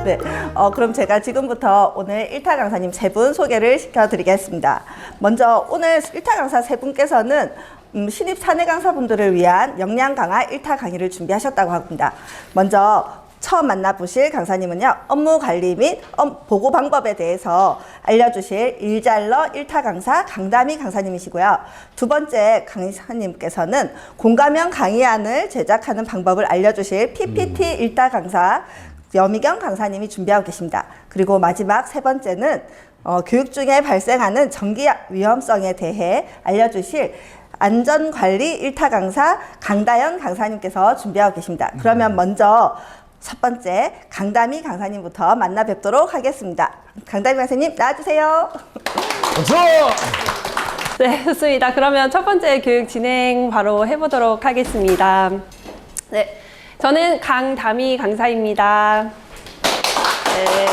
네, 그럼 제가 지금부터 오늘 1타 강사님 3분 소개를 시켜드리겠습니다. 먼저 오늘 1타 강사 3분께서는 신입 사내 강사분들을 위한 역량 강화 1타 강의를 준비하셨다고 합니다. 먼저 처음 만나보실 강사님은요, 업무 관리 및 보고 방법에 대해서 알려주실 일잘러 1타 강사 강다미 강사님이시고요. 두 번째 강사님께서는 공감형 강의안을 제작하는 방법을 알려주실 PPT 1타 강사 여미경 강사님이 준비하고 계십니다. 그리고 마지막 세 번째는 교육 중에 발생하는 전기 위험성에 대해 알려주실 안전관리 1타 강사 강다연 강사님께서 준비하고 계십니다. 그러면 먼저 첫 번째 강다미 강사님부터 만나 뵙도록 하겠습니다. 강다미 강사님 나와주세요. 박수! 네, 좋습니다. 그러면 첫 번째 교육 진행 바로 해보도록 하겠습니다. 네, 저는 강다미 강사입니다. 네.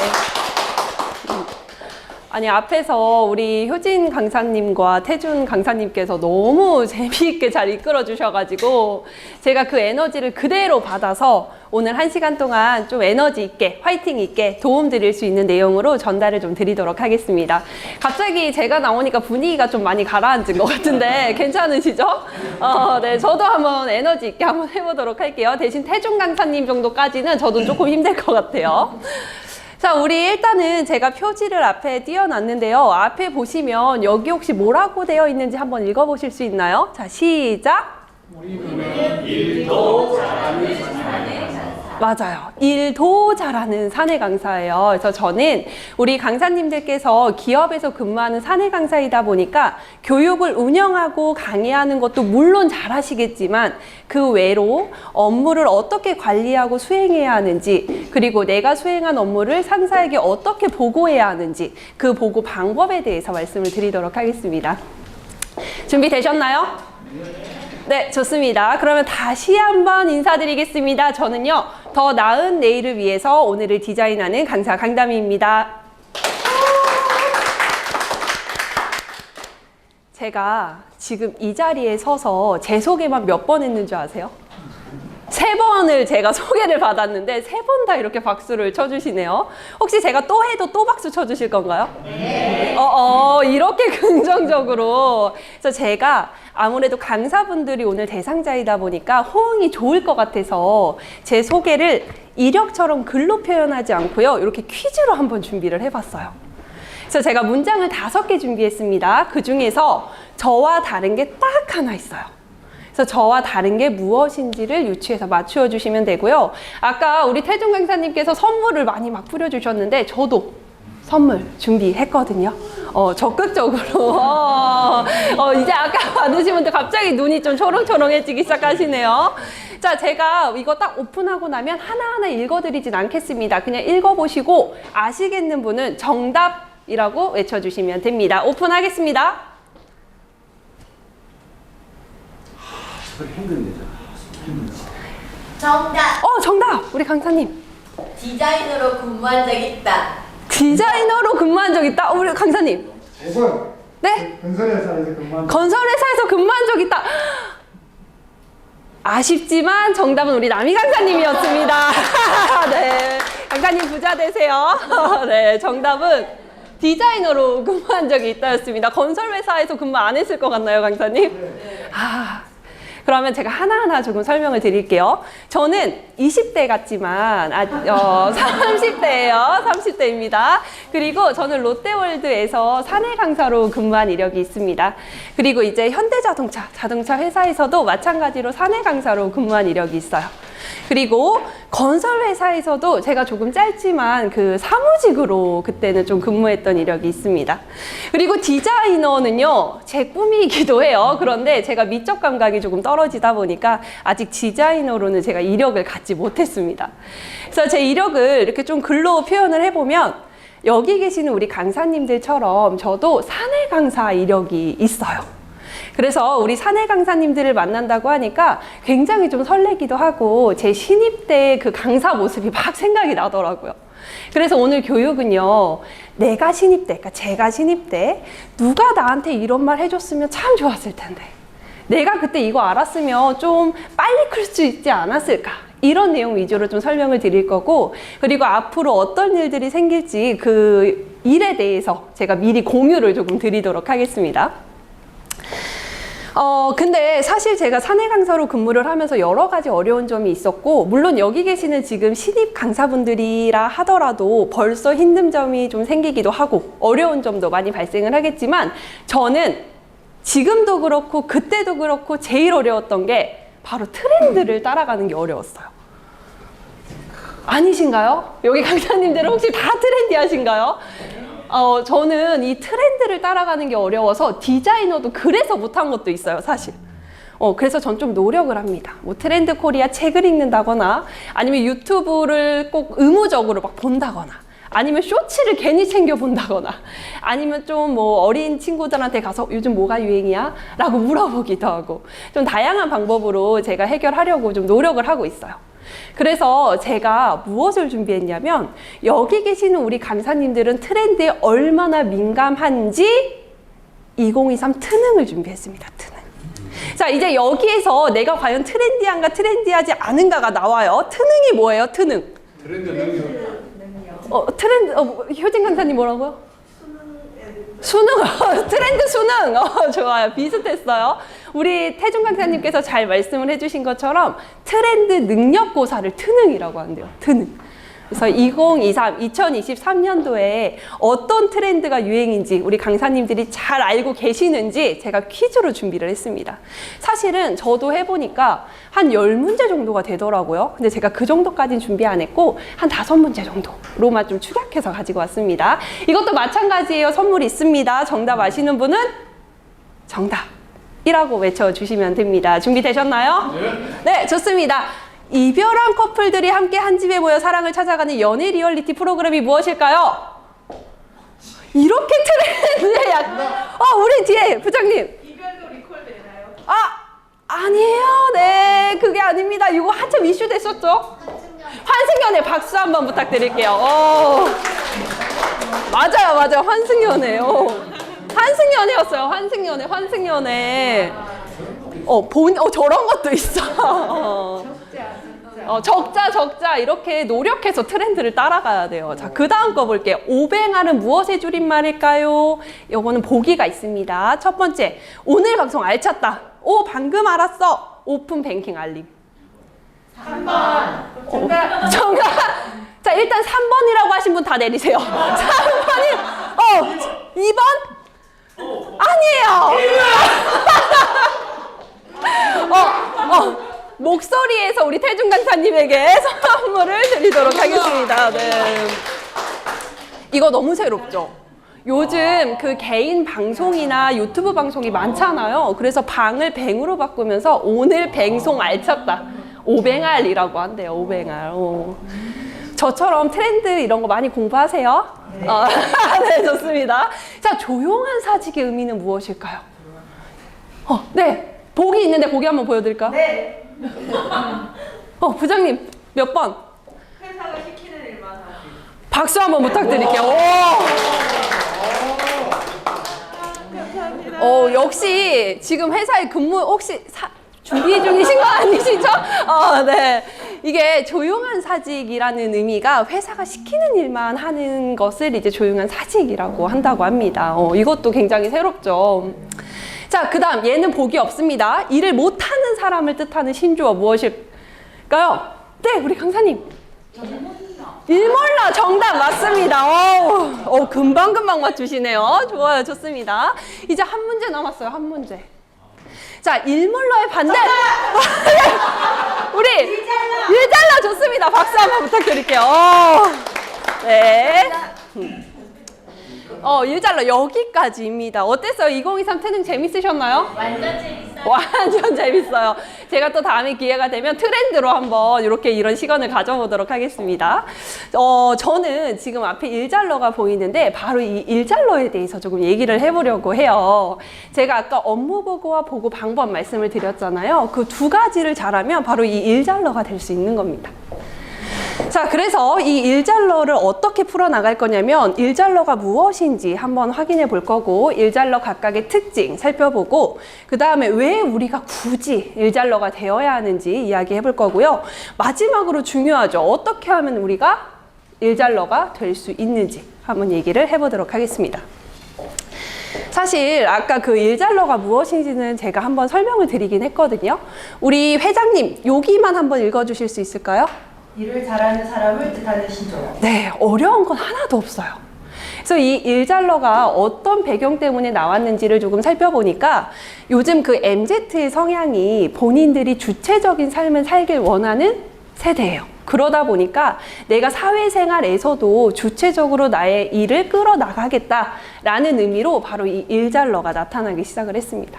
아니, 앞에서 우리 효진 강사님과 태준 강사님께서 너무 재미있게 잘 이끌어 주셔가지고 제가 그 에너지를 그대로 받아서 오늘 1시간 동안 좀 에너지 있게, 화이팅 있게 도움 드릴 수 있는 내용으로 전달을 좀 드리도록 하겠습니다. 갑자기 제가 나오니까 분위기가 좀 많이 가라앉은 것 같은데 괜찮으시죠? 네, 저도 한번 에너지 있게 한번 해보도록 할게요. 대신 태준 강사님 정도까지는 저도 조금 힘들 것 같아요. 자, 우리 일단은 제가 표지를 앞에 띄워놨는데요. 앞에 보시면 여기 혹시 뭐라고 되어 있는지 한번 읽어보실 수 있나요? 자, 시작! 우리는 일도 잘하는 사내 강사. 맞아요. 일도 잘하는 사내 강사예요. 그래서 저는 우리 강사님들께서 기업에서 근무하는 사내 강사이다 보니까 교육을 운영하고 강의하는 것도 물론 잘하시겠지만 그 외로 업무를 어떻게 관리하고 수행해야 하는지, 그리고 내가 수행한 업무를 상사에게 어떻게 보고해야 하는지 그 보고 방법에 대해서 말씀을 드리도록 하겠습니다. 준비되셨나요? 네, 좋습니다. 그러면 다시 한번 인사드리겠습니다. 저는요, 더 나은 내일을 위해서 오늘을 디자인하는 강사 강다미입니다. 제가 지금 이 자리에 서서 제 소개만 몇 번 했는 줄 아세요? 3번을 제가 소개를 받았는데 3번 다 이렇게 박수를 쳐주시네요. 혹시 제가 또 해도 또 박수 쳐주실 건가요? 네. 이렇게 긍정적으로. 그래서 제가 아무래도 강사분들이 오늘 대상자이다 보니까 호응이 좋을 것 같아서 제 소개를 이력처럼 글로 표현하지 않고요. 이렇게 퀴즈로 한번 준비를 해봤어요. 그래서 제가 문장을 5개 준비했습니다. 그 중에서 저와 다른 게 딱 하나 있어요. 그래서 저와 다른 게 무엇인지를 유추해서 맞추어 주시면 되고요. 아까 우리 태준 강사님께서 선물을 많이 막 뿌려주셨는데 저도 선물 준비했거든요. 적극적으로. 이제 아까 받으신 분들 갑자기 눈이 좀 초롱초롱해지기 시작하시네요. 자, 제가 이거 딱 오픈하고 나면 하나하나 읽어드리진 않겠습니다. 그냥 읽어보시고 아시겠는 분은 정답이라고 외쳐주시면 됩니다. 오픈하겠습니다. 정답! 정답! 우리 강사님. 디자이너로 근무한 적 있다. 디자이너로 근무한 적 있다? 우리 강사님. 5번. 네? 건설회사에서 근무한 적. 건설회사에서 근무한 적 있다. 아쉽지만 정답은 우리 남희 강사님이었습니다. 네. 강사님 부자 되세요. 네. 정답은 디자이너로 근무한 적이 있다였습니다. 건설회사에서 근무 안 했을 것 같나요, 강사님? 네. 그러면 제가 하나하나 조금 설명을 드릴게요. 저는 20대 같지만 30대예요. 30대입니다. 그리고 저는 롯데월드에서 사내 강사로 근무한 이력이 있습니다. 그리고 이제 현대자동차, 자동차 회사에서도 마찬가지로 사내 강사로 근무한 이력이 있어요. 그리고 건설회사에서도 제가 조금 짧지만 그 사무직으로 그때는 좀 근무했던 이력이 있습니다. 그리고 디자이너는요, 제 꿈이기도 해요. 그런데 제가 미적 감각이 조금 떨어지다 보니까 아직 디자이너로는 제가 이력을 갖지 못했습니다. 그래서 제 이력을 이렇게 좀 글로 표현을 해보면 여기 계시는 우리 강사님들처럼 저도 사내 강사 이력이 있어요. 그래서 우리 사내 강사님들을 만난다고 하니까 굉장히 좀 설레기도 하고 제 신입 때 그 강사 모습이 막 생각이 나더라고요. 그래서 오늘 교육은요, 내가 신입 때, 그러니까 제가 신입 때 누가 나한테 이런 말 해줬으면 참 좋았을 텐데, 내가 그때 이거 알았으면 좀 빨리 클 수 있지 않았을까, 이런 내용 위주로 좀 설명을 드릴 거고, 그리고 앞으로 어떤 일들이 생길지 그 일에 대해서 제가 미리 공유를 조금 드리도록 하겠습니다. 근데 사실 제가 사내 강사로 근무를 하면서 여러 가지 어려운 점이 있었고, 물론 여기 계시는 지금 신입 강사분들이라 하더라도 벌써 힘든 점이 좀 생기기도 하고 어려운 점도 많이 발생을 하겠지만, 저는 지금도 그렇고 그때도 그렇고 제일 어려웠던 게 바로 트렌드를 따라가는 게 어려웠어요. 아니신가요? 여기 강사님들은 혹시 다 트렌디하신가요? 저는 이 트렌드를 따라가는 게 어려워서 디자이너도 그래서 못한 것도 있어요, 사실. 그래서 전 좀 노력을 합니다. 뭐 트렌드 코리아 책을 읽는다거나, 아니면 유튜브를 꼭 의무적으로 막 본다거나, 아니면 쇼츠를 괜히 챙겨 본다거나, 아니면 좀 뭐 어린 친구들한테 가서 요즘 뭐가 유행이야? 라고 물어보기도 하고, 좀 다양한 방법으로 제가 해결하려고 좀 노력을 하고 있어요. 그래서 제가 무엇을 준비했냐면, 여기 계시는 우리 강사님들은 트렌드에 얼마나 민감한지 2023 트능을 준비했습니다. 트능. 자, 이제 여기에서 내가 과연 트렌디한가 트렌디하지 않은가가 나와요. 트능이 뭐예요? 트능. 트렌드 능력. 효진 강사님 뭐라고요? 수능. 트렌드 수능. 좋아요. 비슷했어요. 우리 태준 강사님께서 잘 말씀을 해주신 것처럼 트렌드 능력고사를 트능이라고 한대요. 트능. 그래서 2023년도에 어떤 트렌드가 유행인지 우리 강사님들이 잘 알고 계시는지 제가 퀴즈로 준비를 했습니다. 사실은 저도 해보니까 한 10문제 정도가 되더라고요. 근데 제가 그 정도까지는 준비 안 했고 한 5문제 정도로만 좀 축약해서 가지고 왔습니다. 이것도 마찬가지예요. 선물 있습니다. 정답 아시는 분은 정답이라고 외쳐주시면 됩니다. 준비되셨나요? 네, 좋습니다. 이별한 커플들이 함께 한 집에 모여 사랑을 찾아가는 연애 리얼리티 프로그램이 무엇일까요? 이렇게 트렌드에 우리 뒤에 부장님. 이별도 리콜되나요? 아니에요. 네, 그게 아닙니다. 이거 한참 이슈 됐었죠? 환승연애 박수 한번 부탁드릴게요. 맞아요. 환승연애요. 환승연애였어요. 환승연애. 저런 것도 있어. 적자 이렇게 노력해서 트렌드를 따라가야 돼요. 자, 그 다음 거 볼게요. 오뱅알은 무엇의 줄임말일까요? 요거는 보기가 있습니다. 첫 번째, 오늘 방송 알찼다. 방금 알았어. 오픈 뱅킹 알림. 3번. 정답. 자, 일단 3번이라고 하신 분 다 내리세요. 3번이 2번? 아니에요. 목소리에서 우리 태준 강사님에게 선물을 드리도록 하겠습니다. 네. 이거 너무 새롭죠? 요즘 그 개인 방송이나 유튜브 방송이 많잖아요. 그래서 방을 뱅으로 바꾸면서 오늘 뱅송 알찼다. 오뱅알이라고 한대요. 오뱅알. 저처럼 트렌드 이런 거 많이 공부하세요? 네. 네, 좋습니다. 자, 조용한 사직의 의미는 무엇일까요? 네. 보기 있는데 보기 한번 보여드릴까요? 네. 부장님 몇 번? 회사가 시키는 일만 하기. 박수 한번 부탁드릴게요. 역시 지금 회사에 근무 혹시 준비 중이신 거 아니시죠? 네. 이게 조용한 사직이라는 의미가 회사가 시키는 일만 하는 것을 이제 조용한 사직이라고 한다고 합니다. 이것도 굉장히 새롭죠. 자, 그 다음 얘는 복이 없습니다. 일을 못하는 사람을 뜻하는 신조어 무엇일까요? 네, 우리 강사님. 일몰라 정답 맞습니다. 금방 맞추시네요. 좋아요, 좋습니다. 이제 한 문제 남았어요. 한 문제. 자, 일몰러의 반대. 우리 일잘러 좋습니다. 박수 한번 부탁드릴게요. 네. 일잘러 여기까지입니다. 어땠어요? 2023 태능 재밌으셨나요? 완전 재밌어요. 완전 재밌어요. 제가 또 다음에 기회가 되면 트렌드로 한번 이런 시간을 가져보도록 하겠습니다. 저는 지금 앞에 일잘러가 보이는데 바로 이 일잘러에 대해서 조금 얘기를 해보려고 해요. 제가 아까 업무 보고와 보고 방법 말씀을 드렸잖아요. 그 두 가지를 잘하면 바로 이 일잘러가 될 수 있는 겁니다. 자, 그래서 이 일잘러를 어떻게 풀어나갈 거냐면 일잘러가 무엇인지 한번 확인해 볼 거고 일잘러 각각의 특징 살펴보고 그 다음에 왜 우리가 굳이 일잘러가 되어야 하는지 이야기해 볼 거고요. 마지막으로 중요하죠. 어떻게 하면 우리가 일잘러가 될 수 있는지 한번 얘기를 해보도록 하겠습니다. 사실 아까 그 일잘러가 무엇인지는 제가 한번 설명을 드리긴 했거든요. 우리 회장님 여기만 한번 읽어주실 수 있을까요? 일을 잘하는 사람을 뜻하는 신조. 네, 어려운 건 하나도 없어요. 그래서 이 일잘러가 어떤 배경 때문에 나왔는지를 조금 살펴보니까 요즘 그 MZ의 성향이 본인들이 주체적인 삶을 살길 원하는 세대예요. 그러다 보니까 내가 사회생활에서도 주체적으로 나의 일을 끌어나가겠다라는 의미로 바로 이 일잘러가 나타나기 시작을 했습니다.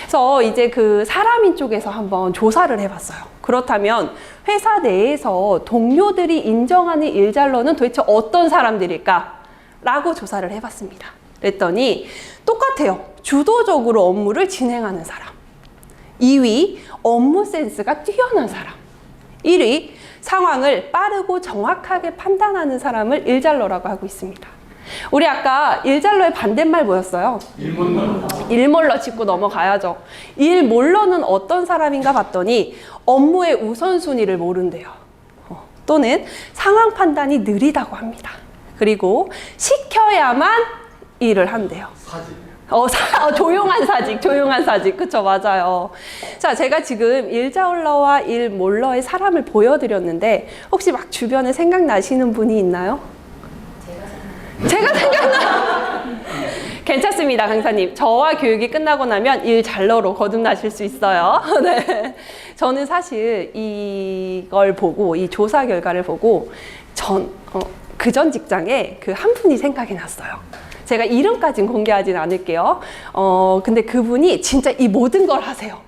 그래서 이제 그 사람인 쪽에서 한번 조사를 해봤어요. 그렇다면 회사 내에서 동료들이 인정하는 일잘러는 도대체 어떤 사람들일까? 라고 조사를 해봤습니다. 그랬더니 똑같아요. 주도적으로 업무를 진행하는 사람. 2위, 업무 센스가 뛰어난 사람. 1위, 상황을 빠르고 정확하게 판단하는 사람을 일잘러라고 하고 있습니다. 우리 아까 일잘러의 반대말 뭐였어요? 일몰러 짚고 넘어가야죠. 일몰러는 어떤 사람인가 봤더니 업무의 우선순위를 모른대요. 또는 상황 판단이 느리다고 합니다. 그리고 시켜야만 일을 한대요. 조용한 사직. 그쵸, 맞아요. 자, 제가 지금 일잘러와 일몰러의 사람을 보여드렸는데 혹시 막 주변에 생각나시는 분이 있나요? 제가 생각나요. 괜찮습니다, 강사님. 저와 교육이 끝나고 나면 일잘러로 거듭나실 수 있어요. 네. 저는 사실 이걸 보고, 이 조사 결과를 보고, 그전 직장에 그 한 분이 생각이 났어요. 제가 이름까지는 공개하진 않을게요. 근데 그분이 진짜 이 모든 걸 하세요.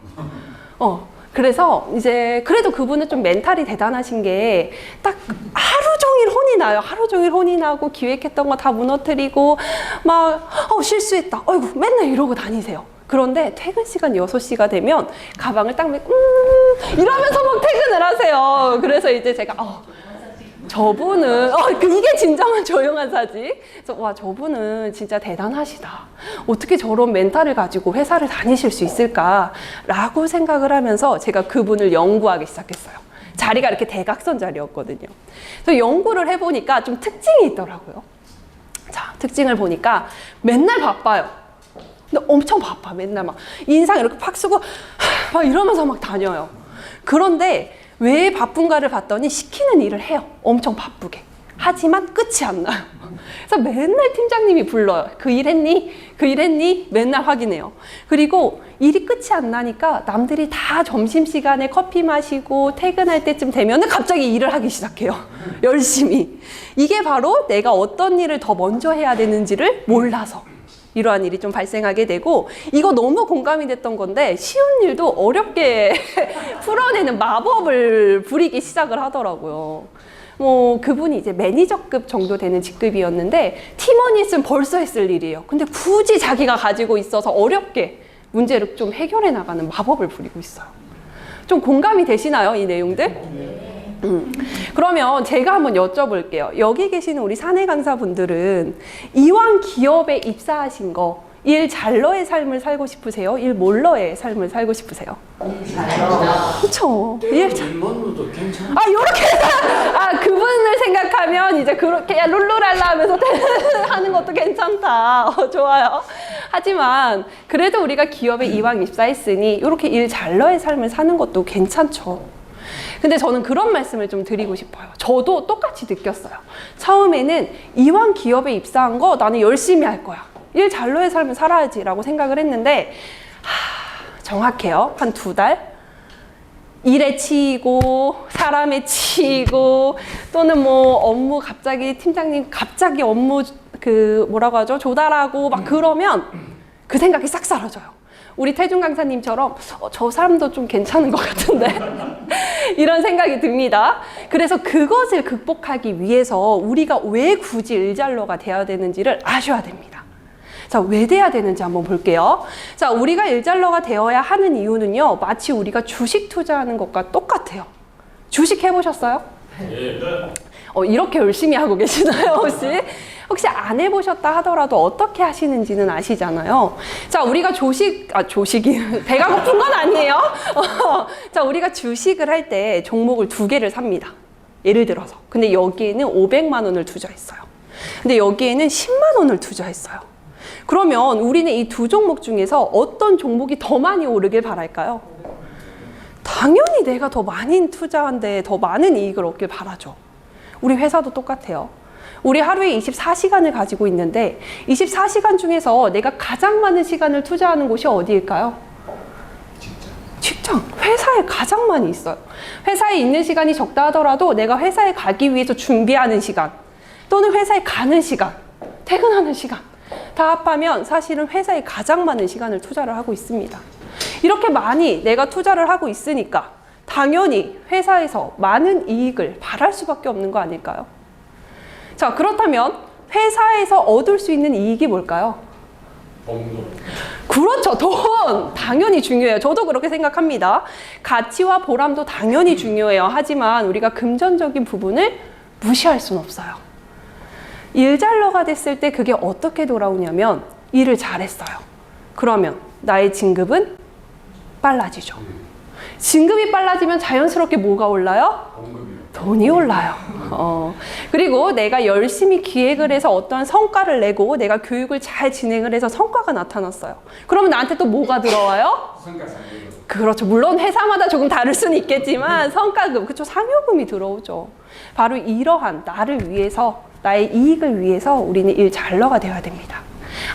그래서 이제 그래도 그분은 좀 멘탈이 대단하신 게 딱 하루 종일 혼이 나요. 하루 종일 혼이 나고 기획했던 거 다 무너뜨리고 막 실수했다. 어이구 맨날 이러고 다니세요. 그런데 퇴근 시간 6시가 되면 가방을 딱 메고 이러면서 막 퇴근을 하세요. 그래서 이제 제가 저분은 이게 진정한 조용한 사직. 그래서 와, 저분은 진짜 대단하시다. 어떻게 저런 멘탈을 가지고 회사를 다니실 수 있을까라고 생각을 하면서 제가 그분을 연구하기 시작했어요. 자리가 이렇게 대각선 자리였거든요. 그래서 연구를 해보니까 좀 특징이 있더라고요. 자, 특징을 보니까 맨날 바빠요. 근데 엄청 바빠. 맨날 막 인상 이렇게 팍 쓰고 막 이러면서 막 다녀요. 그런데 왜 바쁜가를 봤더니 시키는 일을 해요. 엄청 바쁘게. 하지만 끝이 안 나요. 그래서 맨날 팀장님이 불러요. 그 일 했니? 그 일 했니? 맨날 확인해요. 그리고 일이 끝이 안 나니까 남들이 다 점심시간에 커피 마시고 퇴근할 때쯤 되면 갑자기 일을 하기 시작해요. 열심히. 이게 바로 내가 어떤 일을 더 먼저 해야 되는지를 몰라서 이러한 일이 좀 발생하게 되고, 이거 너무 공감이 됐던 건데 쉬운 일도 어렵게 풀어내는 마법을 부리기 시작을 하더라고요. 그분이 이제 매니저급 정도 되는 직급이었는데 팀원이 있으면 벌써 했을 일이에요. 근데 굳이 자기가 가지고 있어서 어렵게 문제를 좀 해결해 나가는 마법을 부리고 있어요. 좀 공감이 되시나요, 이 내용들? 그러면 제가 한번 여쭤볼게요. 여기 계시는 우리 사내 강사분들은 이왕 기업에 입사하신 거, 일잘러의 삶을 살고 싶으세요? 일몰러의 삶을 살고 싶으세요? 그렇죠. 일몰러도 괜찮아. 요렇게 그분을 생각하면 이제 그렇게 룰루랄라 하면서 하는 것도 괜찮다. 좋아요. 하지만 그래도 우리가 기업에 이왕 입사했으니 이렇게 일잘러의 삶을 사는 것도 괜찮죠. 근데 저는 그런 말씀을 좀 드리고 싶어요. 저도 똑같이 느꼈어요. 처음에는 이왕 기업에 입사한 거 나는 열심히 할 거야. 일잘러의 삶을 살아야지 라고 생각을 했는데 정확해요. 한 2달? 일에 치이고 사람에 치이고 또는 업무 갑자기 팀장님 갑자기 업무 뭐라고 하죠? 조달하고 막 그러면 그 생각이 싹 사라져요. 우리 태준 강사님처럼 저 사람도 좀 괜찮은 것 같은데 이런 생각이 듭니다. 그래서 그것을 극복하기 위해서 우리가 왜 굳이 일잘러가 돼야 되는지를 아셔야 됩니다. 자, 왜 돼야 되는지 한번 볼게요. 자, 우리가 일잘러가 되어야 하는 이유는요, 마치 우리가 주식 투자하는 것과 똑같아요. 주식 해보셨어요? 이렇게 열심히 하고 계시나요, 혹시? 혹시 안 해보셨다 하더라도 어떻게 하시는지는 아시잖아요. 자, 우리가 조식이, 배가 고픈 건 아니에요. 자, 우리가 주식을 할 때 종목을 2개를 삽니다. 예를 들어서. 근데 여기에는 500만 원을 투자했어요. 근데 여기에는 10만 원을 투자했어요. 그러면 우리는 이 2 종목 중에서 어떤 종목이 더 많이 오르길 바랄까요? 당연히 내가 더 많이 투자한데 더 많은 이익을 얻길 바라죠. 우리 회사도 똑같아요. 우리 하루에 24시간을 가지고 있는데 24시간 중에서 내가 가장 많은 시간을 투자하는 곳이 어디일까요? 직장. 회사에 가장 많이 있어요. 회사에 있는 시간이 적다 하더라도 내가 회사에 가기 위해서 준비하는 시간 또는 회사에 가는 시간, 퇴근하는 시간 다 합하면 사실은 회사에 가장 많은 시간을 투자를 하고 있습니다. 이렇게 많이 내가 투자를 하고 있으니까 당연히 회사에서 많은 이익을 바랄 수밖에 없는 거 아닐까요? 자, 그렇다면 회사에서 얻을 수 있는 이익이 뭘까요? 그렇죠. 돈! 당연히 중요해요. 저도 그렇게 생각합니다. 가치와 보람도 당연히 중요해요. 하지만 우리가 금전적인 부분을 무시할 수는 없어요. 일잘러가 됐을 때 그게 어떻게 돌아오냐면 일을 잘했어요. 그러면 나의 진급은 빨라지죠. 진급이 빨라지면 자연스럽게 뭐가 올라요? 돈이 올라요. 그리고 내가 열심히 기획을 해서 어떠한 성과를 내고 내가 교육을 잘 진행을 해서 성과가 나타났어요. 그러면 나한테 또 뭐가 들어와요? 그렇죠. 물론 회사마다 조금 다를 수는 있겠지만 성과금, 그렇죠. 상여금이 들어오죠. 바로 이러한 나를 위해서, 나의 이익을 위해서 우리는 일잘러가 되어야 됩니다.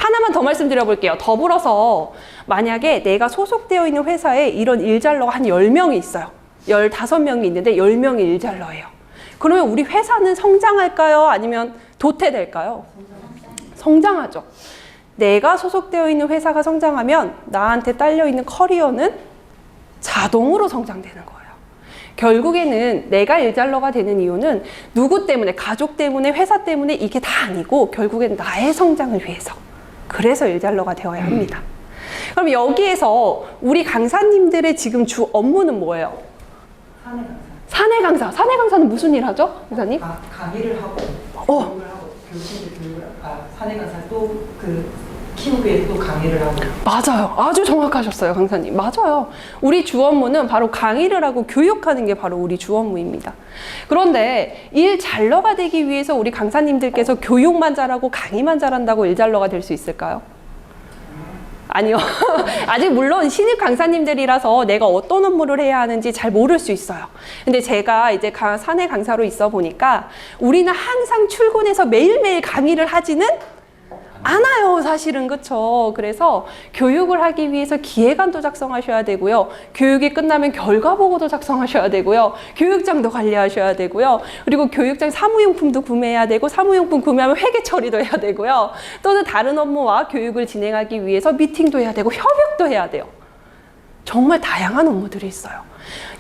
하나만 더 말씀드려볼게요. 더불어서 만약에 내가 소속되어 있는 회사에 이런 일잘러가 한 10명이 있어요. 15명이 있는데 10명이 일잘러예요. 그러면 우리 회사는 성장할까요? 아니면 도태될까요? 성장하죠. 내가 소속되어 있는 회사가 성장하면 나한테 딸려있는 커리어는 자동으로 성장되는 거예요. 결국에는 내가 일잘러가 되는 이유는 누구 때문에, 가족 때문에, 회사 때문에 이게 다 아니고 결국엔 나의 성장을 위해서. 그래서 일잘러가 되어야 합니다. 그럼 여기에서 우리 강사님들의 지금 주 업무는 뭐예요? 사내 강사. 사내 강사는 무슨 일 하죠, 강사님? 강의를 하고 교육을 하고 교수님들 교육을 사내 강사 또 그 키우기에 또 강의를 하고. 맞아요. 아주 정확하셨어요, 강사님. 맞아요. 우리 주 업무는 바로 강의를 하고 교육하는 게 바로 우리 주 업무입니다. 그런데 일잘러가 되기 위해서 우리 강사님들께서 교육만 잘하고 강의만 잘한다고 일잘러가 될 수 있을까요? 아니요. 아직 물론 신입 강사님들이라서 내가 어떤 업무를 해야 하는지 잘 모를 수 있어요. 근데 제가 이제 사내 강사로 있어 보니까 우리는 항상 출근해서 매일매일 강의를 하지는 않아요, 사실은. 그쵸? 그래서 교육을 하기 위해서 기획안도 작성하셔야 되고요. 교육이 끝나면 결과보고도 작성하셔야 되고요. 교육장도 관리하셔야 되고요. 그리고 교육장 사무용품도 구매해야 되고, 사무용품 구매하면 회계 처리도 해야 되고요. 또는 다른 업무와 교육을 진행하기 위해서 미팅도 해야 되고, 협약도 해야 돼요. 정말 다양한 업무들이 있어요.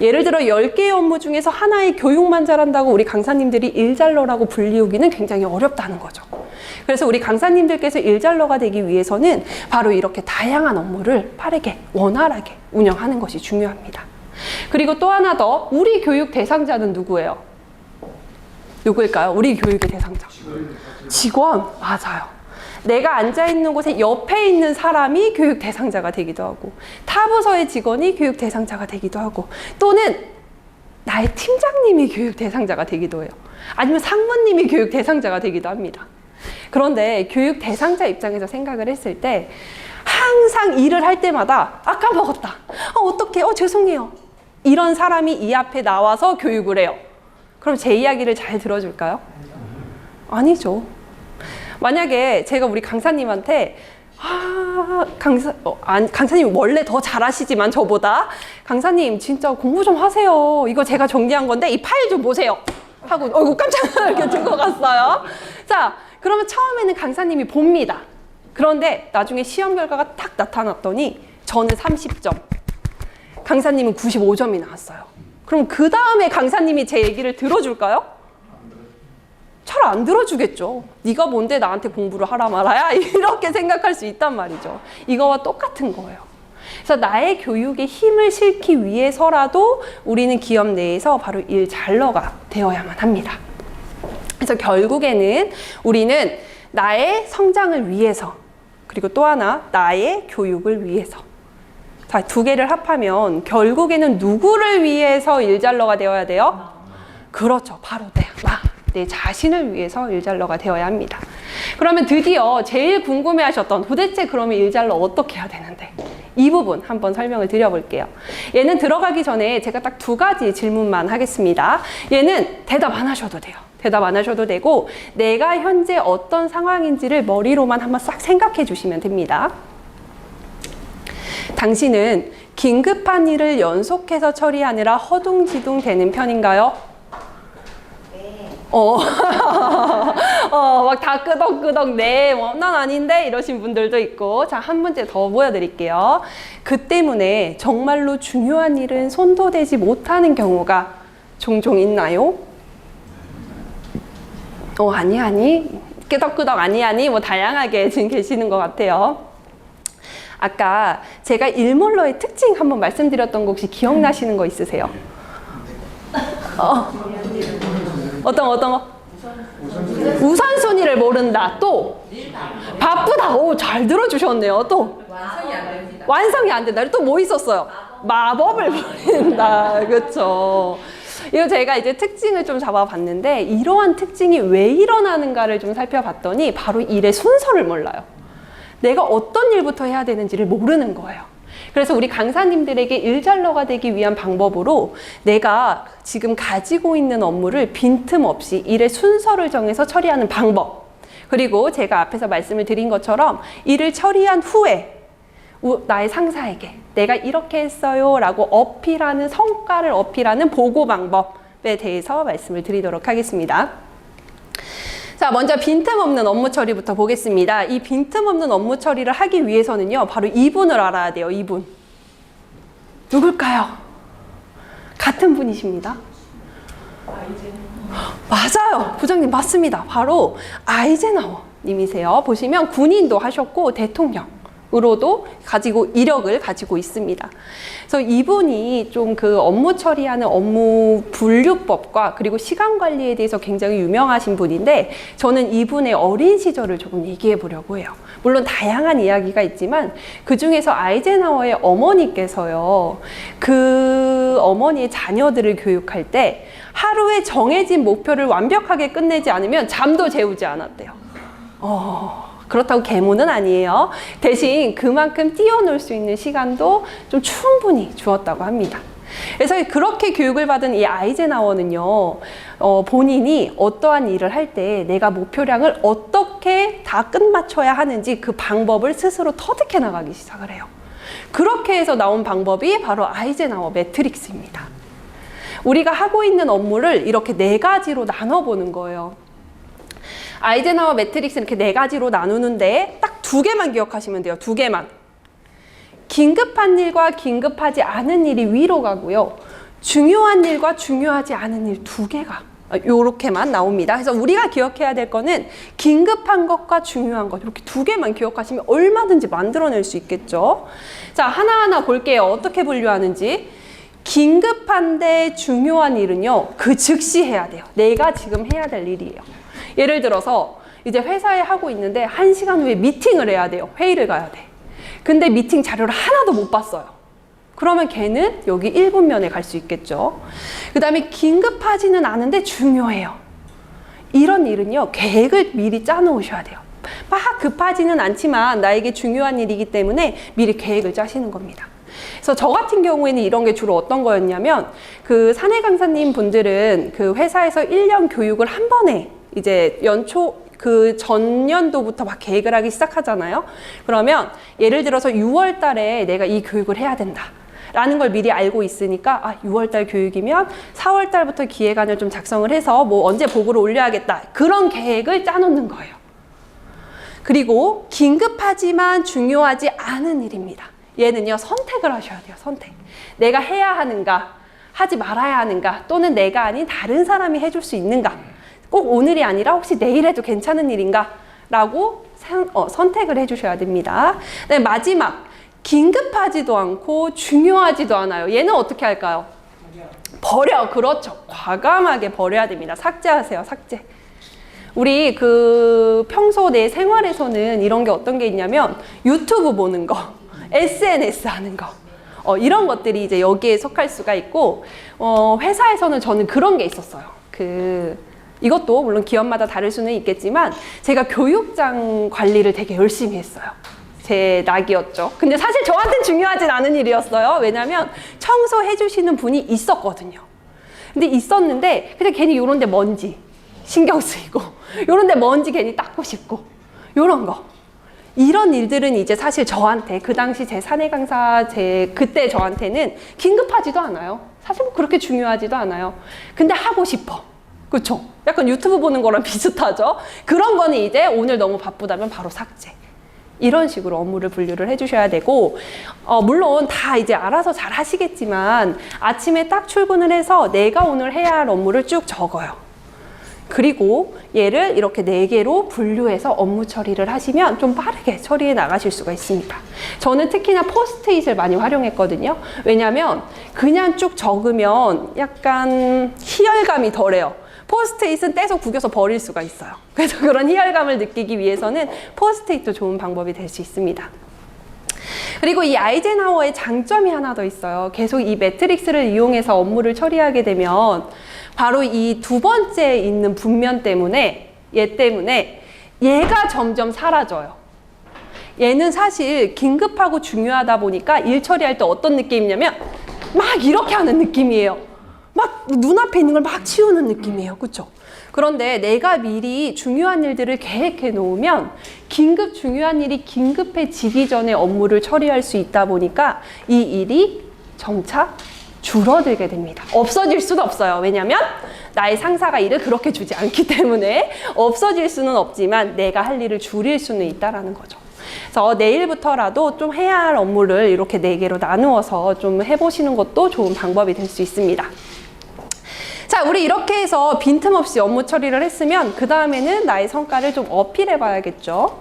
예를 들어 10개의 업무 중에서 하나의 교육만 잘한다고 우리 강사님들이 일잘러라고 불리우기는 굉장히 어렵다는 거죠. 그래서 우리 강사님들께서 일잘러가 되기 위해서는 바로 이렇게 다양한 업무를 빠르게 원활하게 운영하는 것이 중요합니다. 그리고 또 하나 더, 우리 교육 대상자는 누구예요? 누구일까요? 우리 교육의 대상자. 직원. 맞아요. 내가 앉아있는 곳에 옆에 있는 사람이 교육 대상자가 되기도 하고, 타 부서의 직원이 교육 대상자가 되기도 하고, 또는 나의 팀장님이 교육 대상자가 되기도 해요. 아니면 상무님이 교육 대상자가 되기도 합니다. 그런데 교육 대상자 입장에서 생각을 했을 때 항상 일을 할 때마다 까먹었다. 어떡해? 죄송해요. 이런 사람이 이 앞에 나와서 교육을 해요. 그럼 제 이야기를 잘 들어줄까요? 아니죠. 만약에 제가 우리 강사님한테 강사님 원래 더 잘하시지만 저보다, 강사님 진짜 공부 좀 하세요. 이거 제가 정리한 건데 이 파일 좀 보세요. 하고 이거 깜짝 이렇게 들고 갔어요. 자, 그러면 처음에는 강사님이 봅니다. 그런데 나중에 시험 결과가 딱 나타났더니 저는 30점, 강사님은 95점이 나왔어요. 그럼 그 다음에 강사님이 제 얘기를 들어줄까요? 잘 안 들어주겠죠. 네가 뭔데 나한테 공부를 하라 말아야? 이렇게 생각할 수 있단 말이죠. 이거와 똑같은 거예요. 그래서 나의 교육에 힘을 실기 위해서라도 우리는 기업 내에서 바로 일잘러가 되어야만 합니다. 그래서 결국에는 우리는 나의 성장을 위해서, 그리고 또 하나 나의 교육을 위해서, 자, 두 개를 합하면 결국에는 누구를 위해서 일잘러가 되어야 돼요? 그렇죠. 바로 내 자신을 위해서 일잘러가 되어야 합니다. 그러면 드디어 제일 궁금해하셨던 도대체 그러면 일잘러 어떻게 해야 되는데, 이 부분 한번 설명을 드려볼게요. 얘는 들어가기 전에 제가 딱 두 가지 질문만 하겠습니다. 얘는 대답 안 하셔도 돼요. 대답 안 하셔도 되고 내가 현재 어떤 상황인지를 머리로만 한번 싹 생각해 주시면 됩니다. 당신은 긴급한 일을 연속해서 처리하느라 허둥지둥 되는 편인가요? 네. 막 다 끄덕끄덕, 네, 난 아닌데 이러신 분들도 있고. 자, 한 문제 더 보여드릴게요. 그 때문에 정말로 중요한 일은 손도 대지 못하는 경우가 종종 있나요? 아니, 끄덕끄덕 아니, 뭐 다양하게 지금 계시는 것 같아요. 아까 제가 일몰러의 특징 한번 말씀드렸던 거 혹시 기억나시는 거 있으세요? 어떤 거? 우선순위를 모른다. 또 바쁘다. 오, 잘 들어주셨네요. 또 완성이 안 된다. 또 뭐 있었어요? 마법을 부린다. 그렇죠. 이거 제가 이제 특징을 좀 잡아봤는데 이러한 특징이 왜 일어나는가를 좀 살펴봤더니 바로 일의 순서를 몰라요. 내가 어떤 일부터 해야 되는지를 모르는 거예요. 그래서 우리 강사님들에게 일잘러가 되기 위한 방법으로 내가 지금 가지고 있는 업무를 빈틈없이 일의 순서를 정해서 처리하는 방법, 그리고 제가 앞에서 말씀을 드린 것처럼 일을 처리한 후에 나의 상사에게 내가 이렇게 했어요 라고 어필하는, 성과를 어필하는 보고 방법에 대해서 말씀을 드리도록 하겠습니다. 자, 먼저 빈틈없는 업무 처리부터 보겠습니다. 이 빈틈없는 업무 처리를 하기 위해서는요, 바로 이분을 알아야 돼요. 이분. 누굴까요? 같은 분이십니다. 맞아요. 부장님 맞습니다. 바로 아이젠하워 님이세요. 보시면 군인도 하셨고 대통령으로도 이력을 가지고 있습니다. 그래서 이분이 좀 그 업무 처리하는 업무 분류법과 그리고 시간 관리에 대해서 굉장히 유명하신 분인데, 저는 이분의 어린 시절을 조금 얘기해 보려고 해요. 물론 다양한 이야기가 있지만 그 중에서 아이젠하워의 어머니께서요, 그 어머니의 자녀들을 교육할 때 하루에 정해진 목표를 완벽하게 끝내지 않으면 잠도 재우지 않았대요. 그렇다고 계모는 아니에요. 대신 그만큼 뛰어놀 수 있는 시간도 좀 충분히 주었다고 합니다. 그래서 그렇게 교육을 받은 이 아이젠하워는요, 본인이 어떠한 일을 할 때 내가 목표량을 어떻게 다 끝마쳐야 하는지 그 방법을 스스로 터득해 나가기 시작을 해요. 그렇게 해서 나온 방법이 바로 아이젠하워 매트릭스입니다. 우리가 하고 있는 업무를 이렇게 4가지로 나눠보는 거예요. 아이젠하워 매트릭스 이렇게 4가지로 나누는데 딱 2개만 기억하시면 돼요. 2개만. 긴급한 일과 긴급하지 않은 일이 위로 가고요. 중요한 일과 중요하지 않은 일 2개가 요렇게만 나옵니다. 그래서 우리가 기억해야 될 거는 긴급한 것과 중요한 것, 이렇게 2개만 기억하시면 얼마든지 만들어낼 수 있겠죠. 자, 하나하나 볼게요. 어떻게 분류하는지. 긴급한데 중요한 일은요, 그 즉시 해야 돼요. 내가 지금 해야 될 일이에요. 예를 들어서 이제 회사에 하고 있는데 1시간 후에 미팅을 해야 돼요. 회의를 가야 돼. 근데 미팅 자료를 하나도 못 봤어요. 그러면 걔는 여기 1분면에 갈 수 있겠죠. 그 다음에 긴급하지는 않은데 중요해요. 이런 일은요, 계획을 미리 짜놓으셔야 돼요. 막 급하지는 않지만 나에게 중요한 일이기 때문에 미리 계획을 짜시는 겁니다. 그래서 저 같은 경우에는 이런 게 주로 어떤 거였냐면, 그 사내 강사님 분들은 그 회사에서 1년 교육을 한 번에 이제 그 전년도부터 막 계획을 하기 시작하잖아요. 그러면 예를 들어서 6월 달에 내가 이 교육을 해야 된다 라는 걸 미리 알고 있으니까 6월 달 교육이면 4월 달부터 기획안을 좀 작성을 해서 뭐 언제 보고를 올려야겠다, 그런 계획을 짜놓는 거예요. 그리고 긴급하지만 중요하지 않은 일입니다. 얘는요, 선택을 하셔야 돼요. 선택. 내가 해야 하는가, 하지 말아야 하는가, 또는 내가 아닌 다른 사람이 해줄 수 있는가, 꼭 오늘이 아니라 혹시 내일 해도 괜찮은 일인가 라고 선택을 해주셔야 됩니다. 네, 마지막, 긴급하지도 않고 중요하지도 않아요. 얘는 어떻게 할까요? 버려. 그렇죠. 과감하게 버려야 됩니다. 삭제하세요. 삭제. 우리 평소 내 생활에서는 이런 게 어떤 게 있냐면 유튜브 보는 거, SNS 하는 거, 이런 것들이 이제 여기에 속할 수가 있고, 회사에서는 저는 그런 게 있었어요. 이것도 물론 기업마다 다를 수는 있겠지만 제가 교육장 관리를 되게 열심히 했어요. 제 낙이었죠. 근데 사실 저한테는 중요하진 않은 일이었어요. 왜냐면 청소해 주시는 분이 있었거든요. 근데 있었는데 근데 괜히 요런 데 먼지 신경 쓰이고 요런 데 먼지 괜히 닦고 싶고 요런 거. 이런 일들은 이제 사실 저한테 그 당시 제 사내 강사 그때 저한테는 긴급하지도 않아요. 사실 뭐 그렇게 중요하지도 않아요. 근데 하고 싶어. 그쵸? 약간 유튜브 보는 거랑 비슷하죠? 그런 거는 이제 오늘 너무 바쁘다면 바로 삭제. 이런 식으로 업무를 분류를 해주셔야 되고, 물론 다 이제 알아서 잘 하시겠지만 아침에 딱 출근을 해서 내가 오늘 해야 할 업무를 쭉 적어요. 그리고 얘를 이렇게 4개로 분류해서 업무 처리를 하시면 좀 빠르게 처리해 나가실 수가 있습니다. 저는 특히나 포스트잇을 많이 활용했거든요. 왜냐면 그냥 쭉 적으면 약간 희열감이 덜해요. 포스트잇은 떼서 구겨서 버릴 수가 있어요. 그래서 그런 희열감을 느끼기 위해서는 포스트잇도 좋은 방법이 될 수 있습니다. 그리고 이 아이젠하워의 장점이 하나 더 있어요. 계속 이 매트릭스를 이용해서 업무를 처리하게 되면 바로 이 두 번째 있는 분면 때문에 얘 때문에 얘가 점점 사라져요. 얘는 사실 긴급하고 중요하다 보니까 일 처리할 때 어떤 느낌이냐면 막 이렇게 하는 느낌이에요. 막 눈앞에 있는 걸 막 치우는 느낌이에요. 그렇죠? 그런데 내가 미리 중요한 일들을 계획해 놓으면 긴급 중요한 일이 긴급해지기 전에 업무를 처리할 수 있다 보니까 이 일이 점차 줄어들게 됩니다. 없어질 수는 없어요. 왜냐하면 나의 상사가 일을 그렇게 주지 않기 때문에 없어질 수는 없지만 내가 할 일을 줄일 수는 있다라는 거죠. 그래서 내일부터라도 좀 해야 할 업무를 이렇게 4개로 나누어서 좀 해보시는 것도 좋은 방법이 될 수 있습니다. 자, 우리 이렇게 해서 빈틈없이 업무 처리를 했으면 그 다음에는 나의 성과를 좀 어필해 봐야겠죠.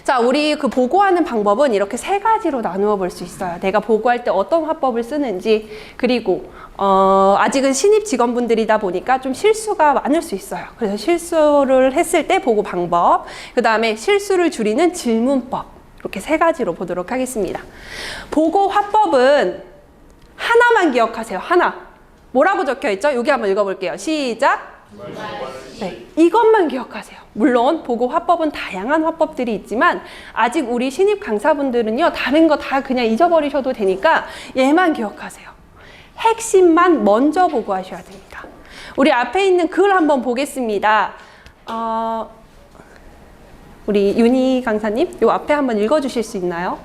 자, 우리 보고하는 방법은 이렇게 3가지로 나누어 볼 수 있어요. 내가 보고할 때 어떤 화법을 쓰는지, 그리고 아직은 신입 직원분들이다 보니까 좀 실수가 많을 수 있어요. 그래서 실수를 했을 때 보고 방법, 그 다음에 실수를 줄이는 질문법, 이렇게 3가지로 보도록 하겠습니다. 보고 화법은 하나만 기억하세요. 하나. 뭐라고 적혀 있죠? 여기 한번 읽어볼게요. 시작. 네, 이것만 기억하세요. 물론 보고 화법은 다양한 화법들이 있지만 아직 우리 신입 강사분들은요, 다른 거 다 그냥 잊어버리셔도 되니까 얘만 기억하세요. 핵심만 먼저 보고하셔야 됩니다. 우리 앞에 있는 글 한번 보겠습니다. 우리 윤희 강사님, 요 앞에 한번 읽어주실 수 있나요?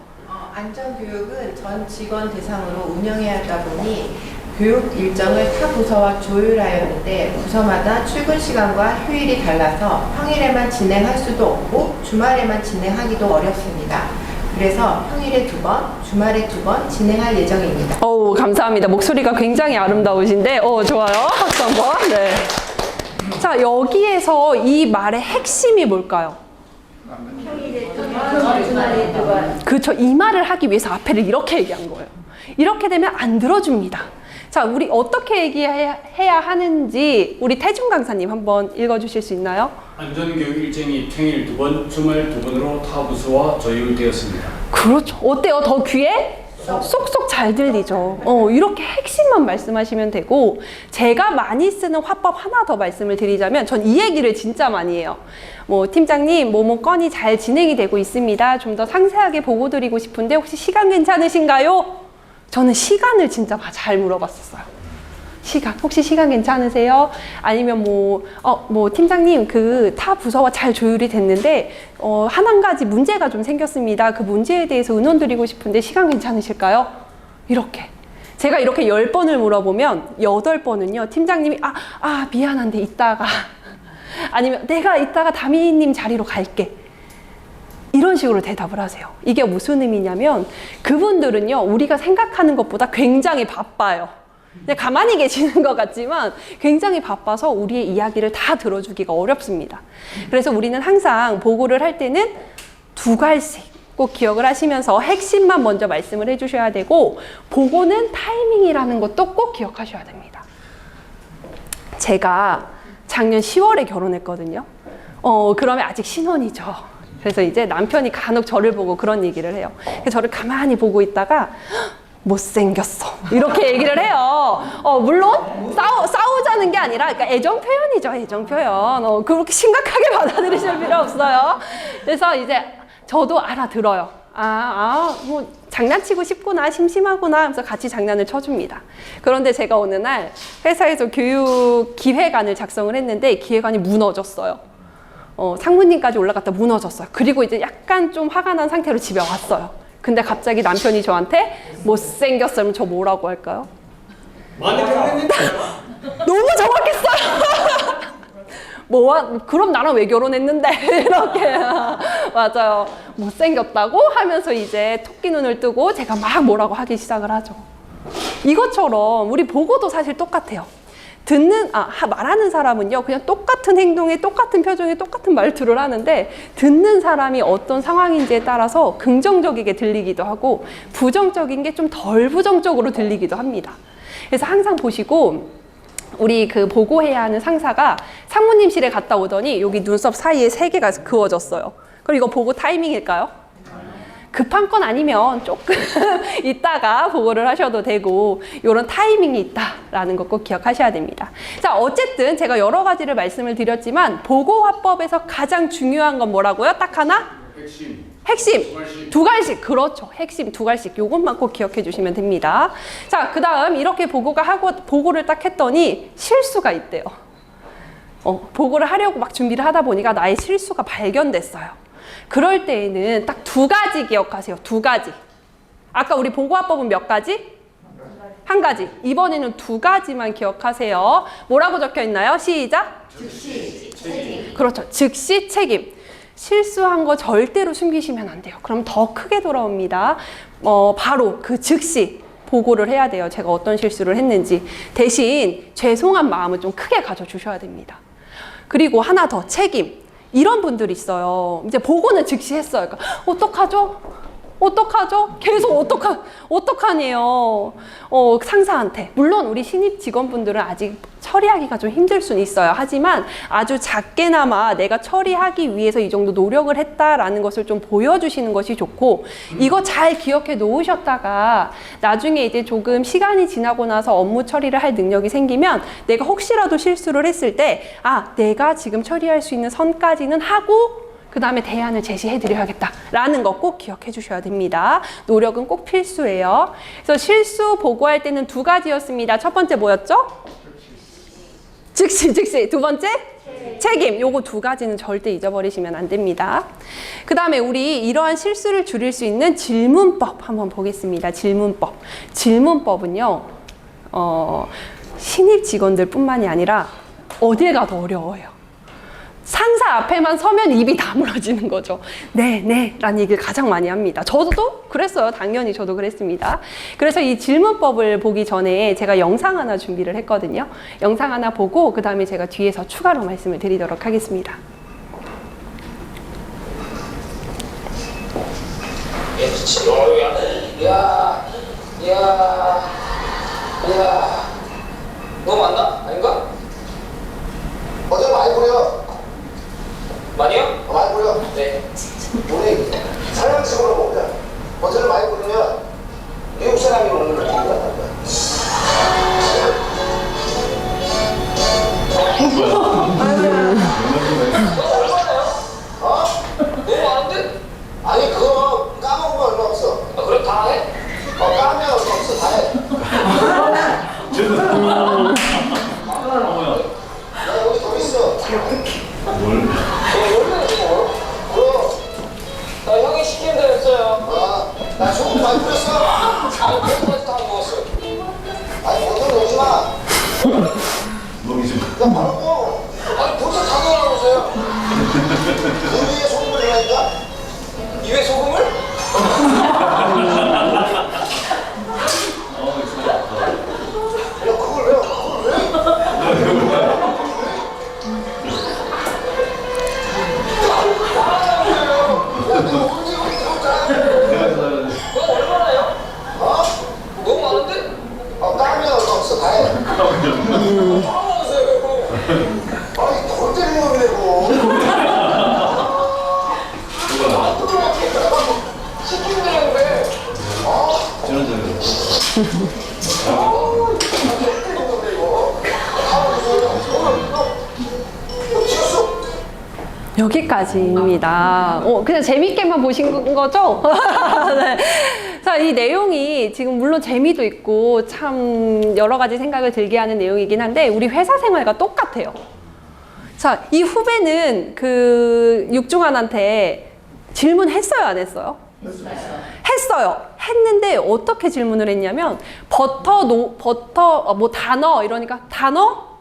안전교육은 전 직원 대상으로 운영해야 하다 보니 교육 일정을 타 부서와 조율하였는데 부서마다 출근 시간과 휴일이 달라서 평일에만 진행할 수도 없고 주말에만 진행하기도 어렵습니다. 그래서 평일에 2번, 주말에 2번 진행할 예정입니다. 감사합니다. 목소리가 굉장히 아름다우신데, 좋아요. 박수 한번. 네. 자, 여기에서 이 말의 핵심이 뭘까요? 평일에 2번, 주말에 2번. 그렇죠. 이 말을 하기 위해서 앞에를 이렇게 얘기한 거예요. 이렇게 되면 안 들어줍니다. 자, 우리 어떻게 얘기해야 하는지 우리 태준 강사님 한번 읽어주실 수 있나요? 안전교육 일정이 평일 2번, 주말 2번으로 타 부서와 조율되었습니다. 그렇죠. 어때요? 더 귀에 쏙쏙 잘 들리죠. 이렇게 핵심만 말씀하시면 되고, 제가 많이 쓰는 화법 하나 더 말씀을 드리자면, 전 이 얘기를 진짜 많이 해요. 팀장님, 뭐뭐 건이 잘 진행이 되고 있습니다. 좀 더 상세하게 보고 드리고 싶은데 혹시 시간 괜찮으신가요? 저는 시간을 진짜 잘 물어봤었어요. 시간, 혹시 시간 괜찮으세요? 아니면 팀장님, 타 부서와 잘 조율이 됐는데, 한 가지 문제가 좀 생겼습니다. 그 문제에 대해서 의논 드리고 싶은데 시간 괜찮으실까요? 이렇게. 제가 이렇게 10번을 물어보면 8번은요, 팀장님이, 미안한데 이따가. 아니면 내가 이따가 다미님 자리로 갈게. 이런 식으로 대답을 하세요. 이게 무슨 의미냐면 그분들은요, 우리가 생각하는 것보다 굉장히 바빠요. 그냥 가만히 계시는 것 같지만 굉장히 바빠서 우리의 이야기를 다 들어주기가 어렵습니다. 그래서 우리는 항상 보고를 할 때는 2갈씩 꼭 기억을 하시면서 핵심만 먼저 말씀을 해주셔야 되고, 보고는 타이밍이라는 것도 꼭 기억하셔야 됩니다. 제가 작년 10월에 결혼했거든요. 그러면 아직 신혼이죠. 그래서 이제 남편이 간혹 저를 보고 그런 얘기를 해요. 그래서 저를 가만히 보고 있다가 못생겼어 이렇게 얘기를 해요. 물론 싸우자는 게 아니라, 그러니까 애정 표현이죠. 애정 표현. 그렇게 심각하게 받아들이실 필요 없어요. 그래서 이제 저도 알아들어요. 뭐 장난치고 싶구나, 심심하구나 하면서 같이 장난을 쳐줍니다. 그런데 제가 어느 날 회사에서 교육 기획안을 작성을 했는데 기획안이 무너졌어요. 상무님까지 올라갔다 무너졌어요. 그리고 이제 약간 좀 화가 난 상태로 집에 왔어요. 근데 갑자기 남편이 저한테 못생겼으면 저 뭐라고 할까요? 많이 결혼했는데 너무 정확했어요. 그럼 나랑 왜 결혼했는데? 이렇게. 맞아요. 못생겼다고 하면서 이제 토끼 눈을 뜨고 제가 막 뭐라고 하기 시작을 하죠. 이것처럼 우리 보고도 사실 똑같아요. 말하는 사람은요, 그냥 똑같은 행동에 똑같은 표정에 똑같은 말투를 하는데, 듣는 사람이 어떤 상황인지에 따라서 긍정적이게 들리기도 하고, 부정적인 게 좀 덜 부정적으로 들리기도 합니다. 그래서 항상 보시고, 우리 그 보고해야 하는 상사가 상무님실에 갔다 오더니 여기 눈썹 사이에 3개가 그어졌어요. 그럼 이거 보고 타이밍일까요? 급한 건 아니면 조금 이따가 보고를 하셔도 되고, 이런 타이밍이 있다라는 거 꼭 기억하셔야 됩니다. 자, 어쨌든 제가 여러 가지를 말씀을 드렸지만 보고 화법에서 가장 중요한 건 뭐라고요? 딱 하나? 핵심 두 갈씩. 그렇죠. 핵심 두 갈씩. 요것만 꼭 기억해 주시면 됩니다. 자, 그 다음 이렇게 보고를 딱 했더니 실수가 있대요. 보고를 하려고 막 준비를 하다 보니까 나의 실수가 발견됐어요. 그럴 때에는 딱 2가지 기억하세요. 2가지. 아까 우리 보고화법은 몇 가지? 1가지. 이번에는 2가지만 기억하세요. 뭐라고 적혀 있나요? 시작. 즉시 책임. 그렇죠. 즉시 책임. 실수한 거 절대로 숨기시면 안 돼요. 그럼 더 크게 돌아옵니다. 바로 그 즉시 보고를 해야 돼요. 제가 어떤 실수를 했는지. 대신 죄송한 마음을 좀 크게 가져주셔야 됩니다. 그리고 하나 더, 책임. 이런 분들이 있어요. 이제 보고는 즉시 했어요. 그러니까 어떡하죠? 계속 어떡하네요. 상사한테. 물론 우리 신입 직원분들은 아직 처리하기가 좀 힘들 수는 있어요. 하지만 아주 작게나마 내가 처리하기 위해서 이 정도 노력을 했다라는 것을 좀 보여주시는 것이 좋고, 이거 잘 기억해 놓으셨다가 나중에 이제 조금 시간이 지나고 나서 업무 처리를 할 능력이 생기면 내가 혹시라도 실수를 했을 때, 내가 지금 처리할 수 있는 선까지는 하고 그 다음에 대안을 제시해 드려야겠다라는 거 꼭 기억해 주셔야 됩니다. 노력은 꼭 필수예요. 그래서 실수 보고할 때는 2가지였습니다. 첫 번째 뭐였죠? 즉시. 2번째? 책임. 요거 2가지는 절대 잊어버리시면 안 됩니다. 그 다음에 우리 이러한 실수를 줄일 수 있는 질문법 한번 보겠습니다. 질문법은요, 신입 직원들 뿐만이 아니라 어딜 가도 어려워요. 상사 앞에만 서면 입이 다물어지는 거죠. 네 라는 얘기를 가장 많이 합니다. 저도 그랬어요. 당연히 저도 그랬습니다. 그래서 이 질문법을 보기 전에 제가 영상 하나 준비를 했거든요. 영상 하나 보고 그 다음에 제가 뒤에서 추가로 말씀을 드리도록 하겠습니다. 야, 너 맞나? 아닌가? 어제 많이 부려. 많이요? 많이 부려. 네. 우리 서양식으로 먹자. 어제는 많이 부르면 미국 사람이 오는 걸 기분 나는 거야. 너 얼마나요? 너무 많은데? 아니 그거 까먹으면 얼마 없어. 그럼 다 해? 까면 얼마 없어. 다 해. 야 여기 더 있어. 너 원래 이거? 그럼. 나 형이 시키는 대로 했어요. 나 소금 많이 뿌렸어. 그것까지 다 먹었어요. 아니 보통 넣지 마. 야 바로 먹어. 벌써 다 넣으라면서요. 그 위에 소금을 넣으니까. 입에 소금을? 야 그걸 왜? 야, 너 언제 그렇게 여기까지입니다. 그냥 재밌게만 보신 거죠? 네. 자, 이 내용이 지금 물론 재미도 있고 참 여러 가지 생각을 들게 하는 내용이긴 한데 우리 회사 생활과 똑같아요. 자, 이 후배는 그 육중한한테 질문했어요, 안 했어요? 했어요. 했는데 어떻게 질문을 했냐면 뭐 단어 이러니까 단어?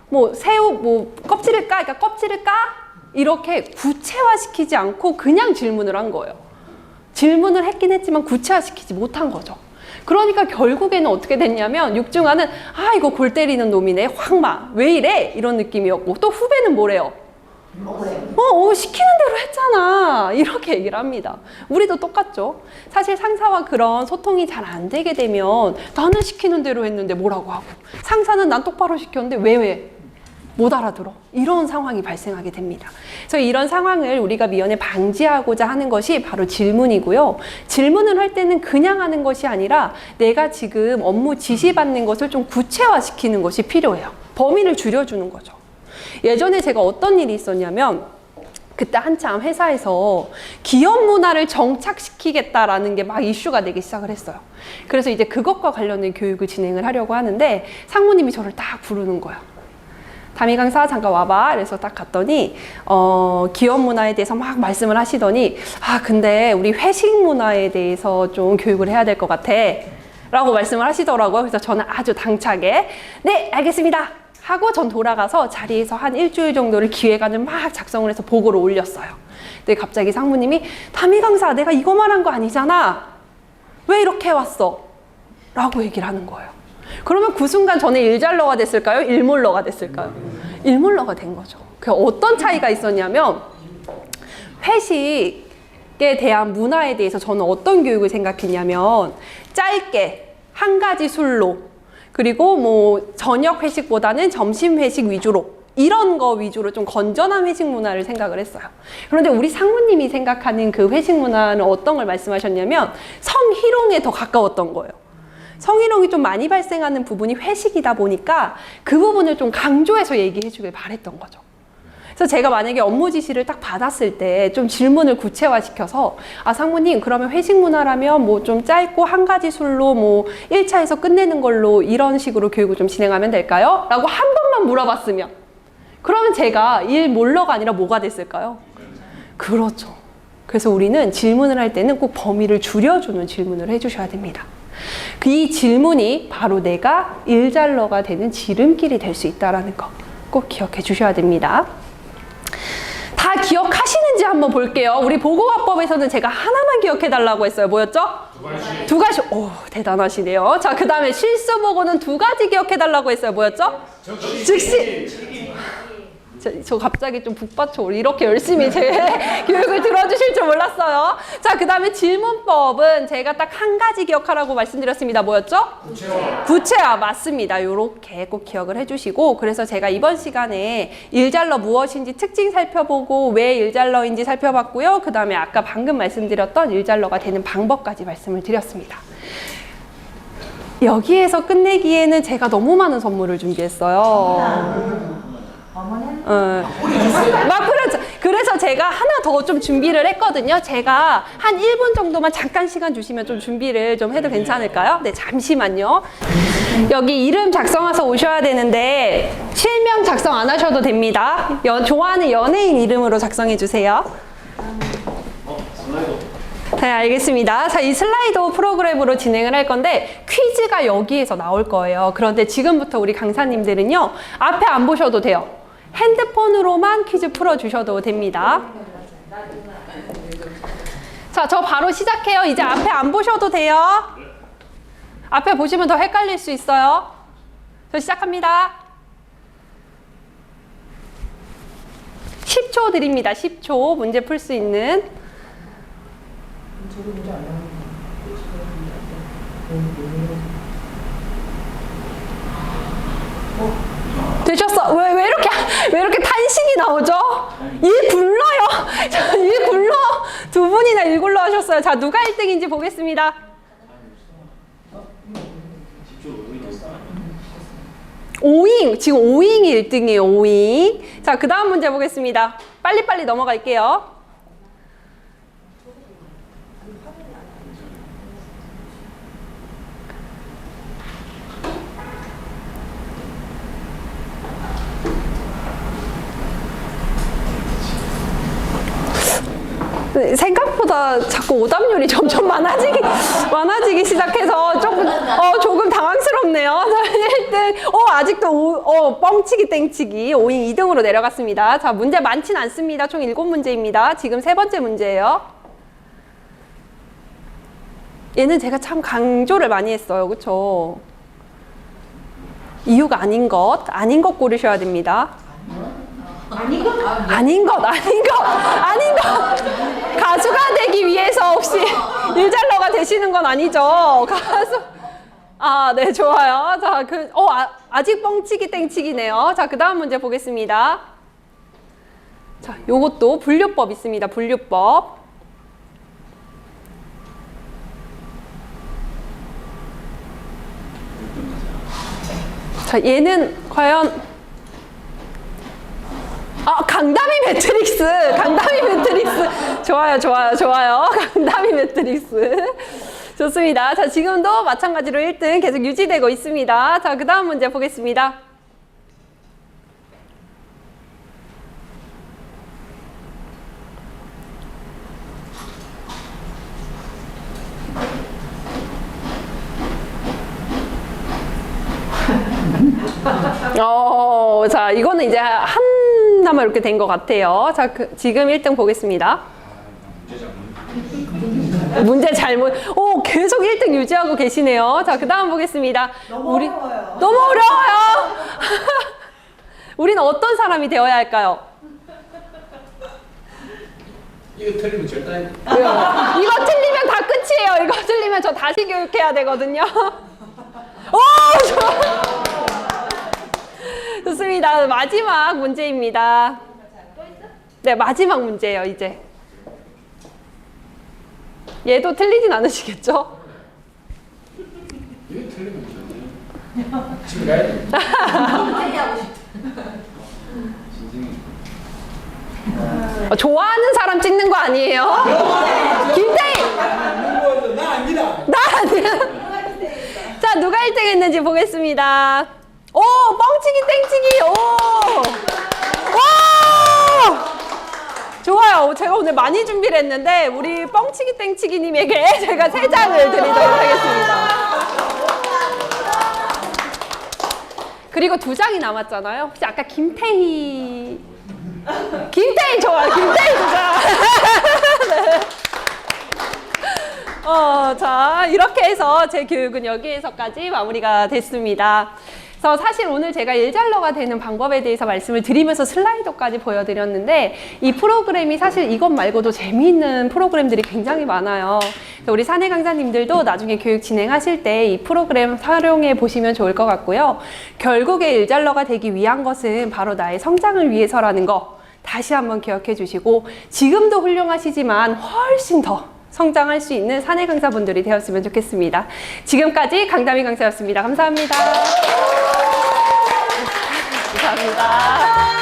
뭐 새우 뭐 껍질을 까? 그러니까 껍질을 까? 이렇게 구체화시키지 않고 그냥 질문을 한 거예요. 질문을 했긴 했지만 구체화시키지 못한 거죠. 그러니까 결국에는 어떻게 됐냐면 육중한은 이거 골 때리는 놈이네 확 왜 이래? 이런 느낌이었고 또 후배는 뭐래요? 시키는 대로 했잖아. 이렇게 얘기를 합니다. 우리도 똑같죠. 사실 상사와 그런 소통이 잘 안 되게 되면 나는 시키는 대로 했는데 뭐라고 하고 상사는 난 똑바로 시켰는데 왜? 못 알아들어. 이런 상황이 발생하게 됩니다. 그래서 이런 상황을 우리가 미연에 방지하고자 하는 것이 바로 질문이고요. 질문을 할 때는 그냥 하는 것이 아니라 내가 지금 업무 지시받는 것을 좀 구체화시키는 것이 필요해요. 범위를 줄여주는 거죠. 예전에 제가 어떤 일이 있었냐면 그때 한참 회사에서 기업 문화를 정착시키겠다라는 게 막 이슈가 되기 시작을 했어요. 그래서 이제 그것과 관련된 교육을 진행을 하려고 하는데 상무님이 저를 딱 부르는 거예요. 담임 강사 잠깐 와봐. 그래서 딱 갔더니 기업 문화에 대해서 막 말씀을 하시더니 근데 우리 회식 문화에 대해서 좀 교육을 해야 될 것 같아 라고 말씀을 하시더라고요. 그래서 저는 아주 당차게 네 알겠습니다 하고 전 돌아가서 자리에서 한 일주일 정도를 기획안을 막 작성을 해서 보고를 올렸어요. 근데 갑자기 상무님이 담임 강사 내가 이거 말한 거 아니잖아. 왜 이렇게 해왔어? 라고 얘기를 하는 거예요. 그러면 그 순간 저는 일잘러가 됐을까요? 일몰러가 됐을까요? 일몰러가 된 거죠. 그 어떤 차이가 있었냐면 회식에 대한 문화에 대해서 저는 어떤 교육을 생각했냐면 짧게 한 가지 술로 그리고 뭐 저녁 회식보다는 점심 회식 위주로 이런 거 위주로 좀 건전한 회식 문화를 생각을 했어요. 그런데 우리 상무님이 생각하는 그 회식 문화는 어떤 걸 말씀하셨냐면 성희롱에 더 가까웠던 거예요. 성희롱이 좀 많이 발생하는 부분이 회식이다 보니까 그 부분을 좀 강조해서 얘기해 주길 바랬던 거죠. 그래서 제가 만약에 업무 지시를 딱 받았을 때 좀 질문을 구체화시켜서 상무님 그러면 회식 문화라면 뭐 좀 짧고 한 가지 술로 뭐 1차에서 끝내는 걸로 이런 식으로 교육을 좀 진행하면 될까요? 라고 한 번만 물어봤으면 그러면 제가 일몰러가 아니라 뭐가 됐을까요? 그렇죠. 그래서 우리는 질문을 할 때는 꼭 범위를 줄여주는 질문을 해주셔야 됩니다. 이 질문이 바로 내가 일잘러가 되는 지름길이 될 수 있다는 거 꼭 기억해 주셔야 됩니다. 다 기억하시는지 한번 볼게요. 우리 보고화법에서는 제가 하나만 기억해 달라고 했어요. 뭐였죠? 두 가지. 오, 대단하시네요. 자, 그 다음에 실수 보고는 두 가지 기억해 달라고 했어요. 뭐였죠? 즉시. 저 갑자기 좀 북받쳐 이렇게 열심히 제 교육을 들어주실 줄 몰랐어요. 자, 그 다음에 질문법은 제가 딱 한 가지 기억하라고 말씀드렸습니다. 뭐였죠? 구체화 맞습니다. 요렇게 꼭 기억을 해주시고 그래서 제가 이번 시간에 일잘러 무엇인지 특징 살펴보고 왜 일잘러인지 살펴봤고요. 그 다음에 아까 방금 말씀드렸던 일잘러가 되는 방법까지 말씀을 드렸습니다. 여기에서 끝내기에는 제가 너무 많은 선물을 준비했어요. 그래서 제가 하나 더 좀 준비를 했거든요. 제가 한 1분 정도만 잠깐 시간 주시면 좀 준비를 좀 해도 괜찮을까요? 네, 잠시만요. 여기 이름 작성해서 오셔야 되는데 실명 작성 안 하셔도 됩니다. 좋아하는 연예인 이름으로 작성해 주세요. 네, 알겠습니다. 자, 이 슬라이더 프로그램으로 진행을 할 건데 퀴즈가 여기에서 나올 거예요. 그런데 지금부터 우리 강사님들은요. 앞에 안 보셔도 돼요. 핸드폰으로만 퀴즈 풀어주셔도 됩니다. 자, 저 바로 시작해요. 이제 앞에 안 보셔도 돼요. 앞에 보시면 더 헷갈릴 수 있어요. 저 시작합니다. 10초 드립니다. 10초 문제 풀 수 있는. 되셨어? 왜 이렇게 탄식이 나오죠? 일 굴러요. 일 굴러. 두 분이나 일 굴러 하셨어요. 자, 누가 1등인지 보겠습니다. 오잉! 지금 오잉이 1등이에요, 오잉. 자, 그 다음 문제 보겠습니다. 빨리빨리 넘어갈게요. 생각보다 자꾸 오답률이 점점 많아지기 시작해서 조금 당황스럽네요. 1등, 아직도 뻥치기 땡치기 5인 2등으로 내려갔습니다. 자, 문제 많진 않습니다. 총 7문제입니다. 지금 3번째 문제예요. 얘는 제가 참 강조를 많이 했어요. 그쵸? 이유가 아닌 것 고르셔야 됩니다. 아닌 것. 가수가 되기 위해서 혹시 일잘러가 되시는 건 아니죠? 가수. 네, 좋아요. 자, 아직 뻥치기 땡치기네요. 자, 그 다음 문제 보겠습니다. 자, 요것도 분류법 있습니다. 분류법. 자, 얘는 과연 강다미 매트릭스. 좋아요. 강다미 매트릭스. 좋습니다. 자, 지금도 마찬가지로 1등 계속 유지되고 있습니다. 자, 그 다음 문제 보겠습니다. 자, 이거는 이제 하나만 이렇게 된 것 같아요. 자, 지금 1등 보겠습니다. 문제 잘못. 계속 1등 유지하고 계시네요. 자, 그 다음 보겠습니다. 너무 어려워요. 우리는 어떤 사람이 되어야 할까요? 이거 틀리면 절대 이거 틀리면 다 끝이에요. 이거 틀리면 저 다시 교육해야 되거든요. 좋습니다. 마지막 문제입니다. 네, 마지막 문제예요, 이제. 얘도 틀리진 않으시겠죠? 이거 틀리면 절대 집에 가야 돼. 좋아하는 사람 찍는 거 아니에요? 김태희! 나 아닙니다. 나 아니야. 자, 누가 1등 했는지 보겠습니다. 뻥치기 땡치기. 좋아요. 제가 오늘 많이 준비를 했는데 우리 뻥치기 땡치기님에게 제가 3장을 드리도록 하겠습니다. 그리고 2장이 남았잖아요. 혹시 아까 김태희 좋아요. 김태희 2장. 네. 자, 이렇게 해서 제 교육은 여기에서까지 마무리가 됐습니다. 그래서 사실 오늘 제가 일잘러가 되는 방법에 대해서 말씀을 드리면서 슬라이드까지 보여드렸는데 이 프로그램이 사실 이것 말고도 재미있는 프로그램들이 굉장히 많아요. 그래서 우리 사내 강사님들도 나중에 교육 진행하실 때 이 프로그램 활용해 보시면 좋을 것 같고요. 결국에 일잘러가 되기 위한 것은 바로 나의 성장을 위해서라는 거 다시 한번 기억해 주시고 지금도 훌륭하시지만 훨씬 더 성장할 수 있는 사내 강사분들이 되었으면 좋겠습니다. 지금까지 강다미 강사였습니다. 감사합니다. 감사합니다.